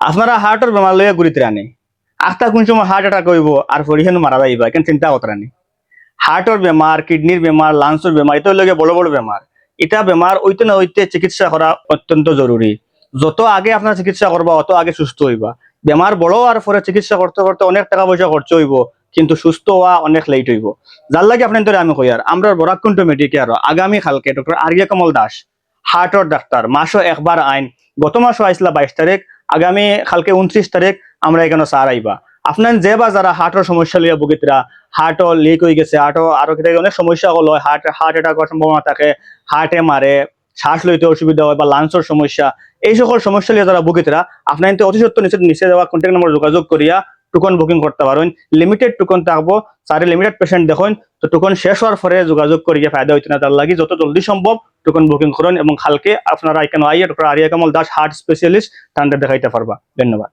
আপনারা হার্টের বেমার লইয়া ঘুরিতে রানি আখতা কোন সময় হার্ট অ্যাটাক হইব আর পরিহেন মারা যাইবা কেন চিন্তা করতে রানি হার্টের বেমার কিডনির বেমার লাংসের বেমার এটা লগে বড় বড় বেমার এটা বেমার ওইতে না ওইতে চিকিৎসা করা অত্যন্ত জরুরি যত আগে আপনার চিকিৎসা করবা অত আগে সুস্থ হইবা বেমার বড় হওয়ার পরে চিকিৎসা করতে করতে অনেক টাকা পয়সা খরচ হইব কিন্তু সুস্থ হওয়া অনেক লেট হইব যার লাগে আপনার ধরে আমি কই আর আমরা বরাকুণ্ঠ মেডিকেয়ার আগামী কালকে doctor area Kamal Das হার্টর doctor মাসও একবার আইন গত মাসও আইসলা 22 তারিখ আগামী কালকে 29 তারিখ আমরা এখানে স্যার আইবা আপনার যে বা যারা হার্টের সমস্যা লইয়া ভুগিতরা হার্টও লিক হয়ে গেছে হার্টও আরো অনেক সমস্যা হলো হার্ট অ্যাটাক হওয়ার সম্ভাবনা থাকে হার্টে মারে শ্বাস লইতে অসুবিধা হয় বা লাংসের সমস্যা এই সকল সমস্যা লিয়ে যারা ভুগিতরা আপনার কিন্তু অতি সত্য নিচে দেওয়া কন্ট্যাক্ট নম্বর যোগাযোগ করিয়া টোকন বুকিং করতে পারেন লিমিটেড টোকন থাকবো সারে লিমিটেড পেশেন্ট দেখুন তো টোকন শেষ হওয়ার পরে যোগাযোগ করিয়া ফায়দা হইতে না তার লাগি যত জলদি সম্ভব টোকন বুকিং করুন এবং কালকে আপনারা এখানে আইয়া doctor Ariya Kamal Das heart specialist তাদের দেখাইতে পারবা। ধন্যবাদ।